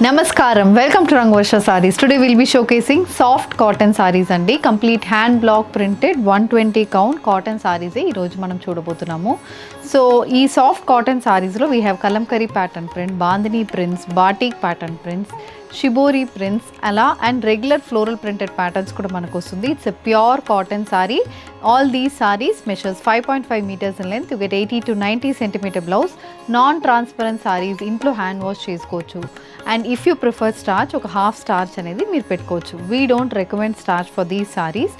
Namaskaram, welcome to Rangvarsha Sarees. Today we'll be showcasing soft cotton sarees andi. Complete hand block printed 120 count cotton sarees ee roju manam chudabothunnamu. So ee soft cotton sarees lo we have kalamkari pattern print, bandhani prints, batik pattern prints, shibori prints ala and regular floral printed patterns kuda manaku vastundi. It's a pure cotton saree. All these sarees measures 5.5 meters in length. You get 80 to 90 centimeter blouse. Non-transparent sarees intlo hand wash chesukochu. And if you prefer starch, oka half starch anedi meer pettukochu. We don't recommend starch for these sarees.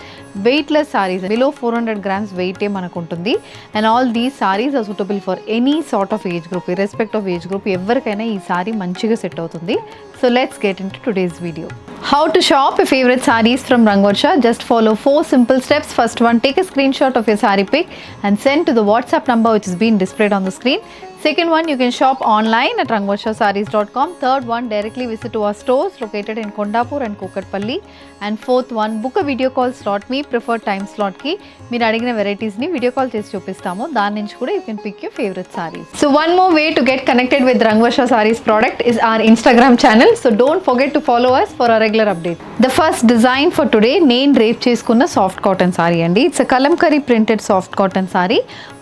Weightless sarees below 400 grams weight e manaku untundi. And all these sarees are suitable for any sort of age group, irrespective of age group. Everkaina ee saree manchiga set avutundi. So let's get into today's video. How to shop your favorite sarees from Rangvarsha? Just follow 4 simple steps. First one, take a screenshot of your saree pic and send to the WhatsApp number which is being displayed on the screen. Second one, you can shop online at rangvarshasarees.com. Third one, directly visit to our stores located in Kondapur and Kokatpalli. And fourth one, book a video call slot. Me preferred time slot ki meer adigina varieties ni video call chesi chupistamo. Dani nunchi kuda you can pick your favorite sarees. So one more way to get connected with Rangvarsha Sarees product is our Instagram channel. So don't forget to follow us for our regular update. The first design for today, నేను drape చేసుకున్న soft cotton saree అండి. It's kalamkari printed soft cotton saree.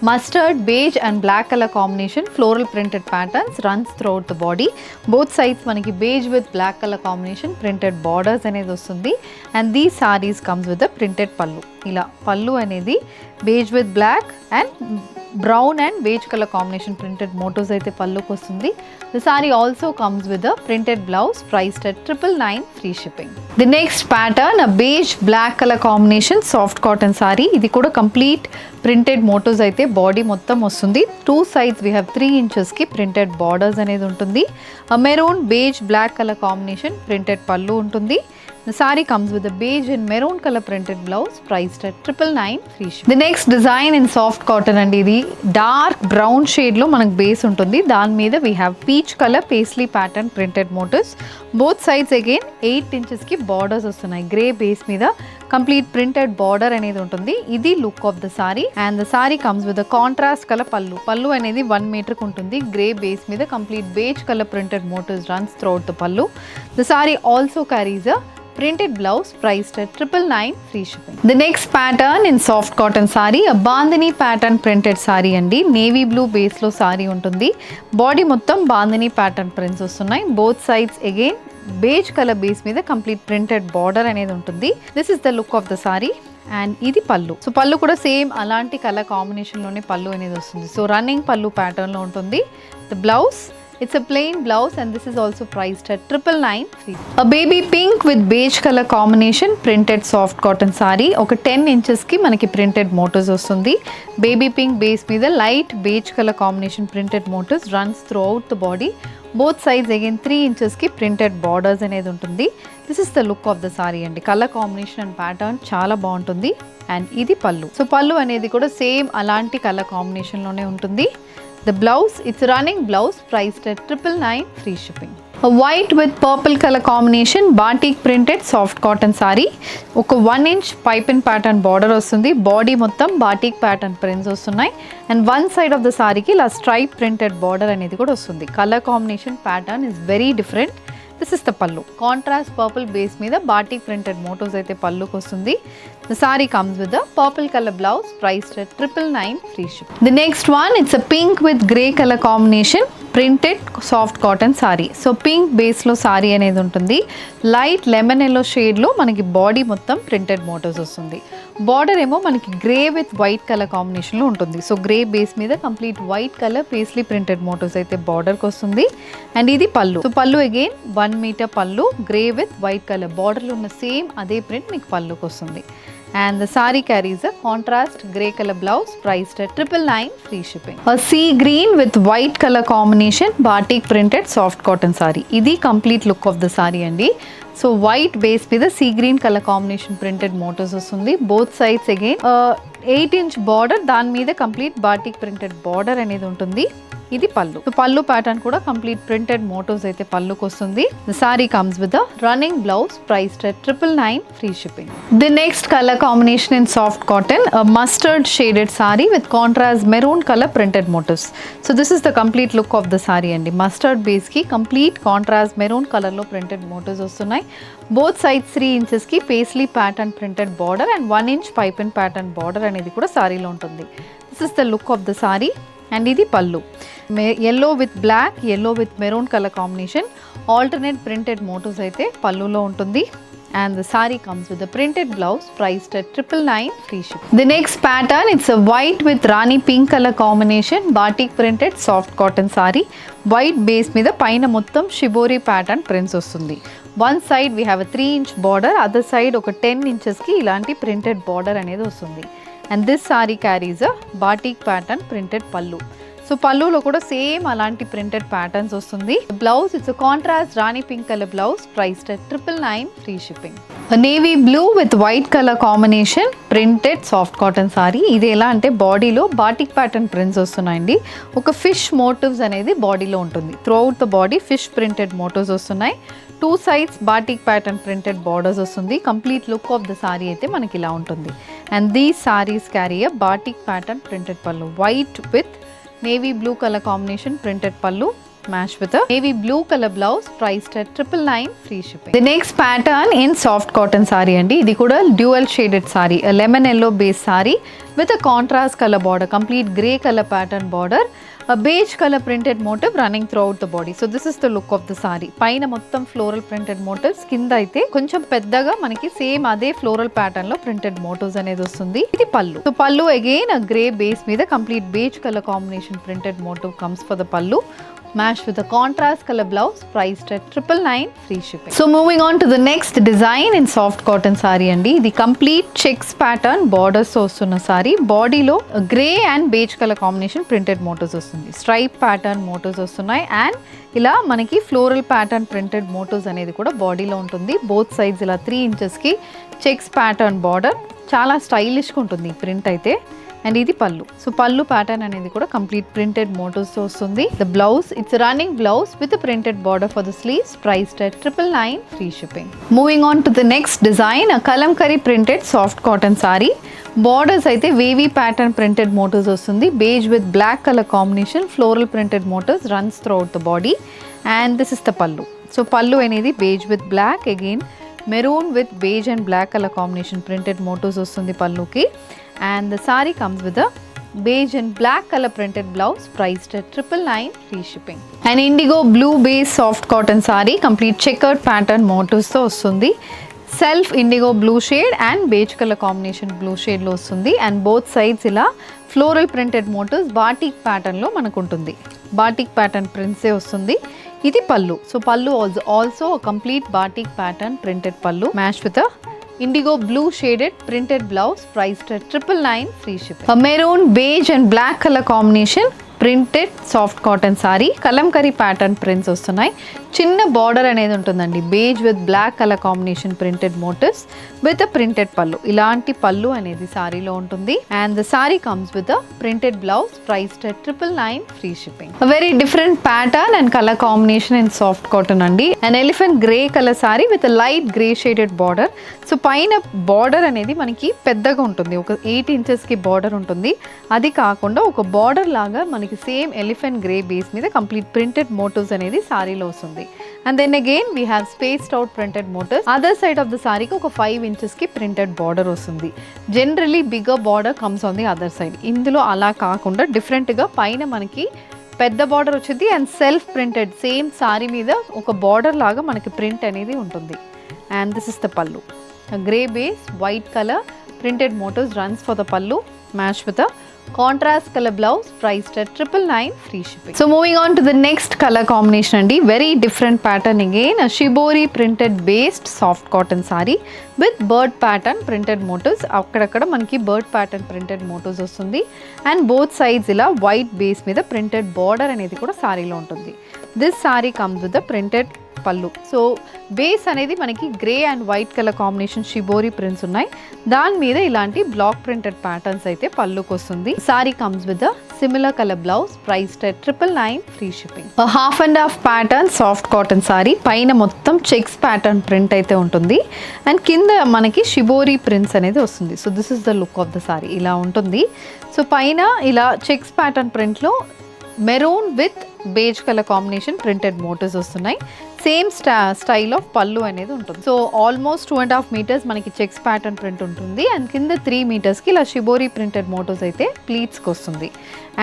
Mustard, beige and black colour combination, floral printed patterns runs throughout the body. Both sides మనకి beige with black colour combination printed borders అనేది వస్తుంది. And these sarees comes with the printed pallu. ఇలా పళ్ళు అనేది beige with black and brown and beige colour combination printed motifs అయితే పళ్ళుకి వస్తుంది. The saree also comes with a printed blouse priced at 999 free shipping. The next pattern, a beige black color combination soft cotton saree. ఇది కూడా complete printed motifs అయితే body మొత్తం వస్తుంది. Two sides we have 3 inches కి printed borders అనేది ఉంటుంది. A maroon beige black color combination printed పళ్ళు ఉంటుంది. The saree comes with a beige and maroon color printed blouse priced at 999 free shipping. The next design in soft cotton and ఇది dark brown shade లో మనకు base ఉంటుంది. దాని మీద we have peach color paisley pattern printed motifs. Both sides again 8 inches కి borders వస్తున్నాయి. Grey base మీద complete printed border అనేది ఉంటుంది. ఇది look of the saree. And the sorry comes with contrast colour pallu. Pallu అనేది 1 మీటర్ ఉంటుంది. గ్రే బేస్ మీద complete beige colour printed motifs runs throughout the pallu. The saree also carries a printed blouse priced at 999 free shipping. The next pattern in soft cotton saree, a bandhani pattern printed saree andi. Navy blue base lo saree untundi. Body mottam bandhani pattern prints vastunnai. Both sides again beige color base మీద complete printed border అనేది ఉంటుంది. This is the look of the saree. And ఇది pallu. So పళ్ళు కూడా same అలాంటి colour కాంబినేషన్లోనే పళ్ళు అనేది వస్తుంది. సో రన్నింగ్ పళ్ళు ప్యాటర్న్లో ఉంటుంది. The blouse, it's a plain blouse and this is also priced at 999 free. A baby pink with beige color combination printed soft cotton saree. ఒక 10 inches కి మనకి printed motifs వస్తుంది. Baby pink base మీద light beige color combination printed motifs runs throughout the body. Both sides again 3 inches కి printed borders అనేది ఉంటుంది. This is the look of the saree అండి. Colour combination and pattern చాలా బాగుంటుంది. And ఇది pallu. So pallu అనేది కూడా సేమ్ అలాంటి కలర్ కాంబినేషన్లోనే ఉంటుంది. The blouse, it's running blouse priced at 999 free shipping. A white with purple color combination batik printed soft cotton saree. ఒక 1 inch pipe and pattern border వస్తుంది. Body మొత్తం batik pattern prints వస్తున్నాయి. And one side of the సారీకి ఇలా stripe printed border అనేది కూడా వస్తుంది. Colour combination pattern is very different. This is the pallu. Contrast purple base మీద బాటిక్ ప్రింటెడ్ మోటివ్స్ అయితే పళ్ళుకి వస్తుంది. The saree comes with a purple color blouse priced at 999 free shipping. The next one, it's a pink with grey color combination printed soft cotton saree. So pink base లో saree అనేది ఉంటుంది. Light lemon yellow shade లో మనకి body మొత్తం printed motifs వస్తుంది. Border ఏమో మనకి grey with white colour combination లో ఉంటుంది. సో గ్రే బేస్ మీద complete white colour paisley printed motifs అయితే బార్డర్ కి వస్తుంది. అండ్ ఇది pallu. So pallu again 1 metre pallu, grey with white colour border లో ఉన్న సేమ్ అదే ప్రింట్ మీకు పళ్ళుకి వస్తుంది. And the saree carries a contrast grey color blouse priced at 999 free shipping. A sea green with white color combination batik printed soft cotton saree. Idi complete look of the saree andi. So white base with a sea green color combination printed motifs వస్తుంది. Both sides again 8 inch border, దాని మీద complete batik printed border అనేది ఉంటుంది. ఇది పళ్ళు. పళ్ళు pattern కూడా complete printed motifs అయితే పళ్ళుకి వస్తుంది. The sorry comes with the running blouse priced at 999 free shipping. The next colour combination in soft cotton, mustard shaded sari with contrast maroon colour printed motifs. So this is the complete look of the sari అండి. Mustard base కి complete contrast maroon colour లో printed motifs వస్తున్నాయి. Both sides 3 inches కి paisley pattern printed border and 1 inch pipe and pattern border అనేది కూడా సారీలో ఉంటుంది. This is the look of the saree and ఇది పళ్ళు. yellow with black, yellow with maroon color combination, alternate printed motifs అయితే పళ్ళులో ఉంటుంది. And the saree comes with a printed blouse priced at 999 free shipping. The next pattern, it's a white with rani pink color combination, batik printed soft cotton saree. White base మీద పైన మొత్తం shibori pattern prints వస్తుంది. One side we have a 3 inch border, other side ఒక 10 inches కి ఇలాంటి printed border అనేది వస్తుంది. And this saree carries a batik pattern printed pallu. So పళ్ళులో కూడా సేమ్ అలాంటి ప్రింటెడ్ ప్యాటర్న్స్ వస్తుంది. Blouse it's contrast Rani pink colour blouse priced at 999 free shipping. Navy blue with white colour combination printed soft cotton sorry. ఇది ఎలా అంటే బాడీలో batik pattern prints వస్తున్నాయండి. ఒక ఫిష్ మోటివ్స్ అనేది బాడీలో ఉంటుంది. Throughout the body fish printed motifs వస్తున్నాయి. 2 sides batik pattern printed borders వస్తుంది. Complete look of the saree అయితే మనకి ఇలా ఉంటుంది. And these sarees carry a batik pattern printed pallu. White with navy blue color combination printed pallu matched with a navy blue color blouse priced at 999 free shipping. The next pattern in soft cotton saree andi. Idi kuda dual shaded saree, a lemon yellow base saree with a contrast color border, complete grey color pattern border, a beige color printed motif running throughout the body. So this is the look of the saree. పైన మొత్తం floral printed motifs, కింద అయితే కొంచెం పెద్దగా మనకి same అదే floral pattern లో printed motifs అనేది వస్తుంది. ఇది pallu. So pallu again a grey base మీద complete beige color combination printed motif comes for the pallu, matched with a contrast color blouse priced at 999 free shipping. So moving on to the next design in soft cotton saree andi. The complete checks pattern borders వస్తున్న saree. బాడీలో grey and beige colour combination printed motifs వస్తుంది. Stripe pattern motifs వస్తున్నాయి and ఇలా మనకి floral pattern printed motifs అనేది కూడా బాడీలో ఉంటుంది. బోత్ సైడ్స్ ఇలా 3 inches కి చెక్స్ ప్యాటర్న్ బార్డర్. చాలా స్టైలిష్గా ఉంటుంది ఈ ప్రింట్ అయితే. అండ్ ఇది పళ్ళు. సో పళ్ళు ప్యాటర్న్ అనేది కూడా కంప్లీట్ ప్రింటెడ్ మోటివ్స్ వస్తుంది. The blouse it's running blouse with printed border for the sleeves priced at 999 free shipping. Moving on to the next design, kalamkari printed soft cotton sari. Borders అయితే wavy pattern printed motifs వస్తుంది. Beige with black colour combination floral printed motifs runs throughout the body and this is the pallu. So pallu అనేది beige with black, again maroon with beige and black colour combination printed motifs వస్తుంది పళ్ళుకి. And the saree comes with a beige and black color printed blouse priced at 999 free shipping. An indigo blue base soft cotton saree, complete checkered pattern motifs తో వస్తుంది. Self IndiGo blue shade and beige colour combination blue షేడ్లో వస్తుంది. And both sides ఇలా floral printed motifs batik ప్యాటర్న్లో మనకు ఉంటుంది. Batik pattern ప్రింట్సే వస్తుంది. ఇది pallu. So pallu also complete batik pattern printed pallu match with indigo blue shaded printed blouse priced at 999 free shipping. A maroon beige and black color combination printed soft cotton saree. Kalamkari pattern prints వస్తున్నాయి. చిన్న border అనేది ఉంటుందండి. Beige with black colour combination printed motifs with printed pallu. ఇలాంటి పళ్ళు అనేది సారీలో ఉంటుంది. And the sorry comes with printed blouse priced at 999 free shipping. Very different pattern and colour combination in soft cotton అండి. And elephant grey colour saree with light grey shaded border. So పైన border అనేది మనకి పెద్దగా ఉంటుంది. ఒక 8 inches కి border ఉంటుంది. అది కాకుండా ఒక బార్డర్ లాగా మనకి సేమ్ ఎలిఫెంట్ గ్రే బేస్ మీద కంప్లీట్ ప్రింటెడ్ మోటివ్స్ అనేది సారీలో వస్తుంది. And then again we have spaced out printed motifs. Other side of the సారీకి ఒక 5 inches కి ప్రింటెడ్ బార్డర్ వస్తుంది. Generally bigger border comes on the other side. ఇందులో అలా కాకుండా డిఫరెంట్గా పైన మనకి పెద్ద బార్డర్ వచ్చింది and self printed same saree మీద ఒక బార్డర్ లాగా మనకి ప్రింట్ అనేది ఉంటుంది. అండ్ దిస్ ఇస్ ద పళ్ళు. Grey base white colour printed motifs runs for the pallu matched with a contrast color blouse priced at 999 free shipping. So moving on to the next color combination andi, very different pattern again, a shibori printed based soft cotton saree with bird pattern printed motifs. akkadakada manaki bird pattern printed motifs vastundi and both sides ila white base meeda printed border anedi kuda saree lo untundi. This saree comes with a printed పళ్ళు. So base అనేది మనకి grey and white colour combination shibori prints ఉన్నాయి. దాని మీద ఇలాంటి block printed patterns అయితే పళ్ళుకి వస్తుంది. Sorry comes with similar colour blouse, priced at 999, free shipping. Half and half pattern soft cotton sorry, పైన మొత్తం చెక్స్ ప్యాటర్న్ ప్రింట్ అయితే ఉంటుంది అండ్ కింద మనకి షిబోరి ప్రింట్స్ అనేది వస్తుంది. So this is the look of the saree, ఇలా ఉంటుంది. సో పైన ఇలా చెక్స్ ప్యాటర్న్ ప్రింట్లో maroon with beige colour combination printed motifs వస్తున్నాయి. సేమ్ స్టైల్ ఆఫ్ పళ్ళు అనేది ఉంటుంది. సో ఆల్మోస్ట్ 2.5 meters మనకి చెక్స్ ప్యాటర్న్ ప్రింట్ ఉంటుంది అండ్ కింద 3 metersకి ఇలా షిబోరి ప్రింటెడ్ మోటివ్స్ అయితే ప్లీట్స్కి వస్తుంది.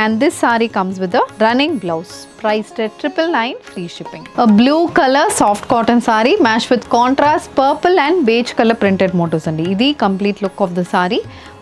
And this sari comes with running blouse, priced at 999, free shipping. Blue colour soft cotton sari match with contrast purple and beige colour printed motifs అండి. ఇది complete look of the sari.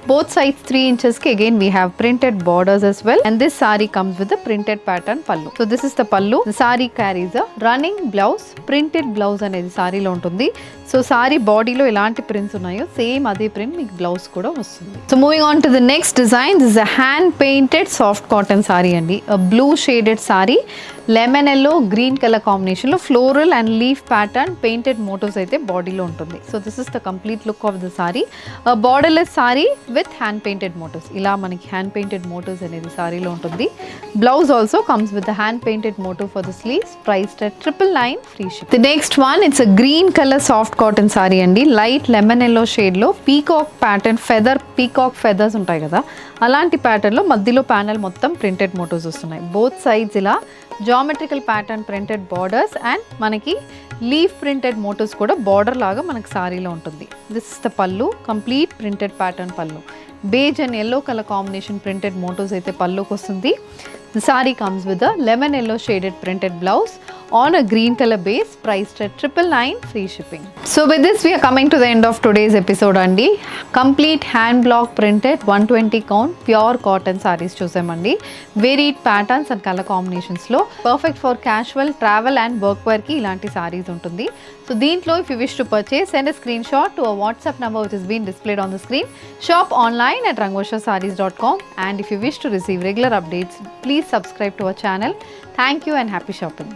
Both sides 3 inches ki again we have printed borders as well, and this saree comes with a printed pattern pallu. So this is the pallu. The saree carries a running blouse, printed blouse anedi saree lo untundi. So saree body lo elanti prints unnayo same ade print meeku blouse kuda vastundi. So moving on to the next design, this is a hand painted soft cotton saree andi. A blue shaded saree, lemon yellow green colour కాంబినేషన్లో floral and leaf pattern painted motifs అయితే బాడీలో ఉంటుంది. So this is the complete look of the saree. Borderless saree with hand painted motifs, ఇలా మనకి hand painted motifs అనేది సారీలో ఉంటుంది. Blouse also comes with the hand painted motif for the sleeves, priced at 999, free ship. The next one, it's a green colour soft cotton saree అండి. Light lemon yellow షేడ్లో peacock pattern feather, peacock feathers ఉంటాయి కదా అలాంటి ప్యాటర్న్లో మధ్యలో panel మొత్తం printed motifs వస్తున్నాయి. Both sides ఇలా geometrical pattern printed borders and మనకి లీఫ్ ప్రింటెడ్ మోటివ్స్ కూడా బార్డర్ లాగా మనకి సారీలో ఉంటుంది. This is the pallu, complete printed pattern pallu. Beige and yellow colour combination printed motifs అయితే పళ్ళుకి వస్తుంది. The saree comes with a lemon yellow shaded printed blouse on a green color base, priced at 999, free shipping. So with this we are coming to the end of today's episode andi. Complete hand block printed 120 count pure cotton sarees చూసామండి. Varied patterns and color combinations లో perfect for casual, travel and work wear కి ఇలాంటి sarees ఉంటుంది. So దీంట్లో if you wish to purchase, send a screenshot to a WhatsApp number which is being displayed on the screen. Shop online at rangoshasarees.com, and if you wish to receive regular updates, please subscribe to our channel. Thank you and happy shopping.